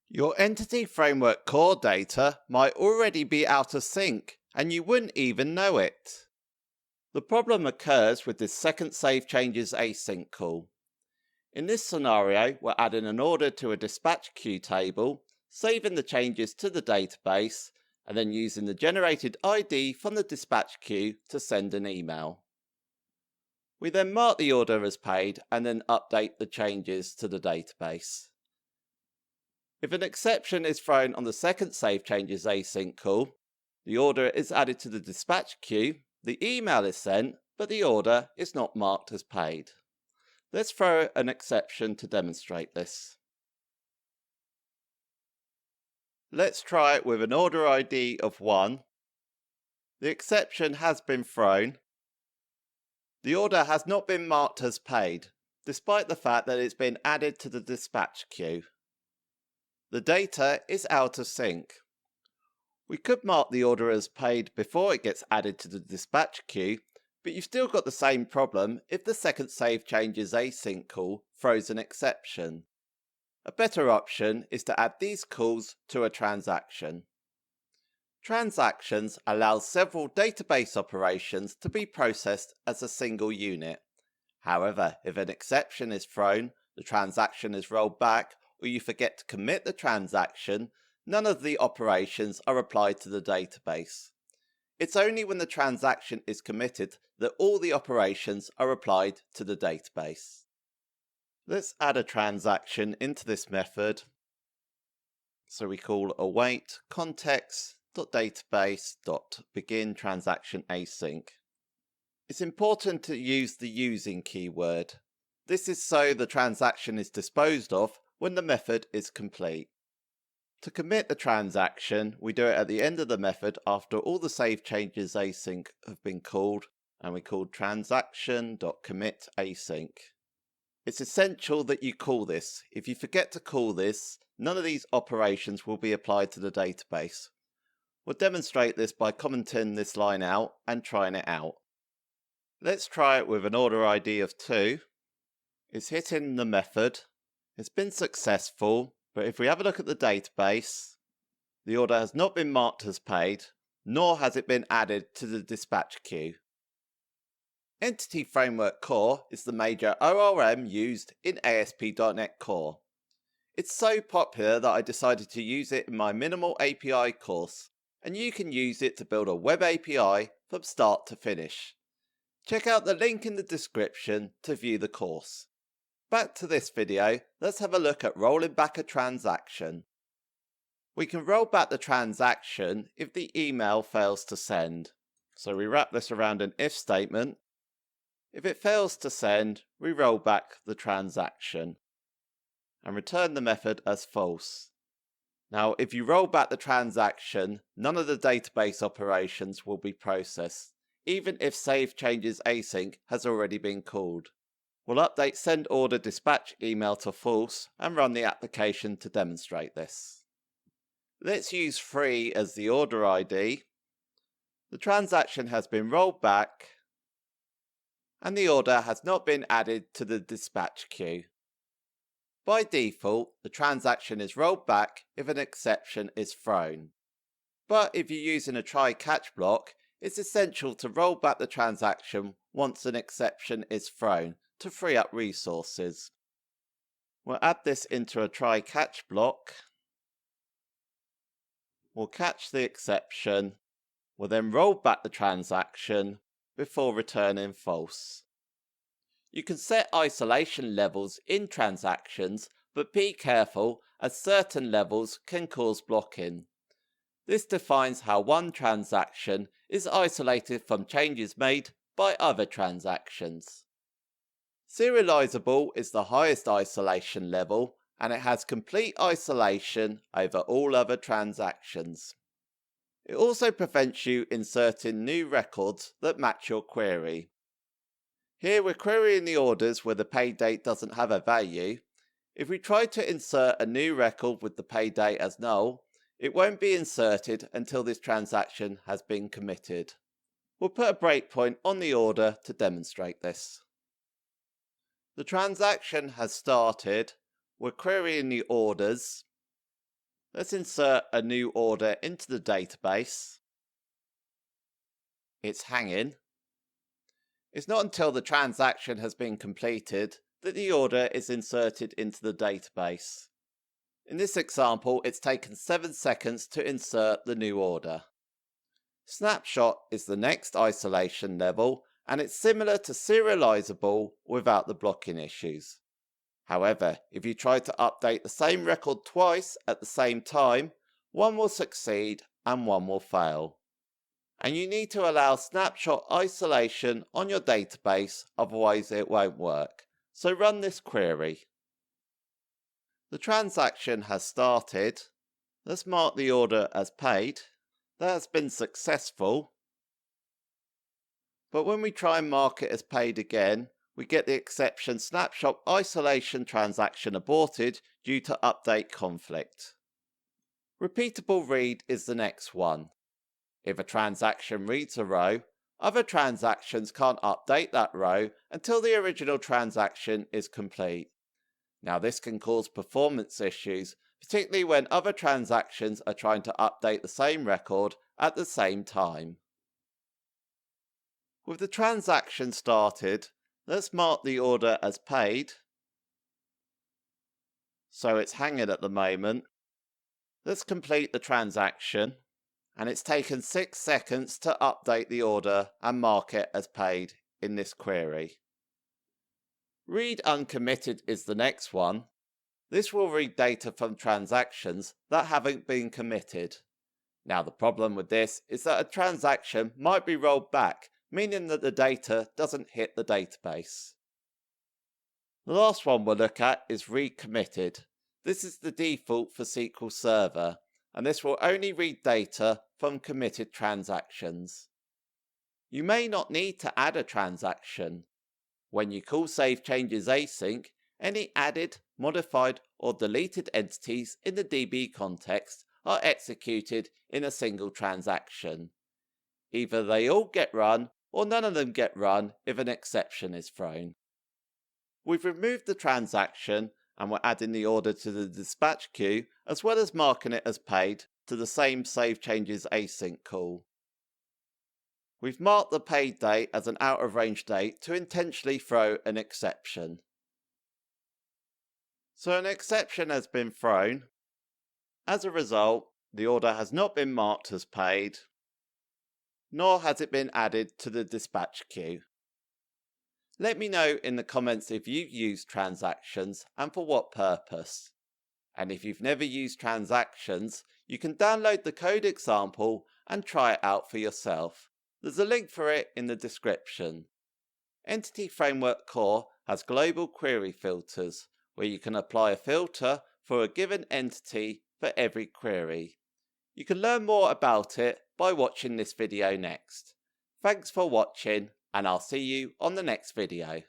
Your Entity Framework core data might already be out of sync and you wouldn't even know it. The problem occurs with this second save changes async call. In this scenario, we're adding an order to a dispatch queue table, saving the changes to the database, and then using the generated ID from the dispatch queue to send an email. We then mark the order as paid and then update the changes to the database. If an exception is thrown on the second save changes async call, the order is added to the dispatch queue, the email is sent, but the order is not marked as paid. Let's throw an exception to demonstrate this. Let's try it with an order ID of 1. The exception has been thrown. The order has not been marked as paid, despite the fact that it's been added to the dispatch queue. The data is out of sync. We could mark the order as paid before it gets added to the dispatch queue, but you've still got the same problem if the second save changes async call throws an exception. A better option is to add these calls to a transaction. Transactions allow several database operations to be processed as a single unit. However, if an exception is thrown, the transaction is rolled back, or you forget to commit the transaction, none of the operations are applied to the database. It's only when the transaction is committed that all the operations are applied to the database. Let's add a transaction into this method. So we call await context.database.begin transaction async. It's important to use the using keyword. This is so the transaction is disposed of when the method is complete. To commit the transaction, we do it at the end of the method after all the save changes async have been called, and we call transaction.commit async. It's essential that you call this. If you forget to call this, none of these operations will be applied to the database. We'll demonstrate this by commenting this line out and trying it out. Let's try it with an order ID of 2. It's hitting the method. It's been successful, but if we have a look at the database, the order has not been marked as paid, nor has it been added to the dispatch queue. Entity Framework Core is the major ORM used in ASP.NET Core. It's so popular that I decided to use it in my Minimal API course, and you can use it to build a web API from start to finish. Check out the link in the description to view the course. Back to this video, let's have a look at rolling back a transaction. We can roll back the transaction if the email fails to send. So we wrap this around an if statement. If it fails to send, we roll back the transaction and return the method as false. Now, if you roll back the transaction, none of the database operations will be processed, even if save changes async has already been called. We'll update send order dispatch email to false and run the application to demonstrate this. Let's use 3 as the order ID. The transaction has been rolled back, and the order has not been added to the dispatch queue. By default, the transaction is rolled back if an exception is thrown. But if you're using a try-catch block, it's essential to roll back the transaction once an exception is thrown to free up resources. We'll add this into a try-catch block. We'll catch the exception. We'll then roll back the transaction before returning false. You can set isolation levels in transactions, but be careful as certain levels can cause blocking. This defines how one transaction is isolated from changes made by other transactions. Serializable is the highest isolation level, and it has complete isolation over all other transactions. It also prevents you inserting new records that match your query. Here we're querying the orders where the pay date doesn't have a value. If we try to insert a new record with the pay date as null, it won't be inserted until this transaction has been committed. We'll put a breakpoint on the order to demonstrate this. The transaction has started. We're querying the orders. Let's insert a new order into the database. It's hanging. It's not until the transaction has been completed that the order is inserted into the database. In this example, it's taken 7 seconds to insert the new order. Snapshot is the next isolation level, and it's similar to serializable without the blocking issues. However, if you try to update the same record twice at the same time, one will succeed and one will fail. And you need to allow snapshot isolation on your database, otherwise it won't work. So run this query. The transaction has started. Let's mark the order as paid. That has been successful. But when we try and mark it as paid again, we get the exception snapshot isolation transaction aborted due to update conflict. Repeatable read is the next one. If a transaction reads a row, other transactions can't update that row until the original transaction is complete. Now this can cause performance issues, particularly when other transactions are trying to update the same record at the same time. With the transaction started, let's mark the order as paid. So it's hanging at the moment. Let's complete the transaction, and it's taken 6 seconds to update the order and mark it as paid in this query. Read uncommitted is the next one. This will read data from transactions that haven't been committed. Now the problem with this is that a transaction might be rolled back, meaning that the data doesn't hit the database. The last one we'll look at is read committed. This is the default for SQL Server, and this will only read data from committed transactions. You may not need to add a transaction. When you call Save Changes Async, any added, modified, or deleted entities in the DB context are executed in a single transaction. Either they all get run, or none of them get run if an exception is thrown. We've removed the transaction, and we're adding the order to the dispatch queue, as well as marking it as paid to the same Save Changes Async call. We've marked the paid date as an out of range date to intentionally throw an exception. So an exception has been thrown. As a result, the order has not been marked as paid, nor has it been added to the dispatch queue. Let me know in the comments if you've used transactions and for what purpose. And if you've never used transactions, you can download the code example and try it out for yourself. There's a link for it in the description. Entity Framework Core has global query filters, where you can apply a filter for a given entity for every query. You can learn more about it by watching this video next. Thanks for watching, and I'll see you on the next video.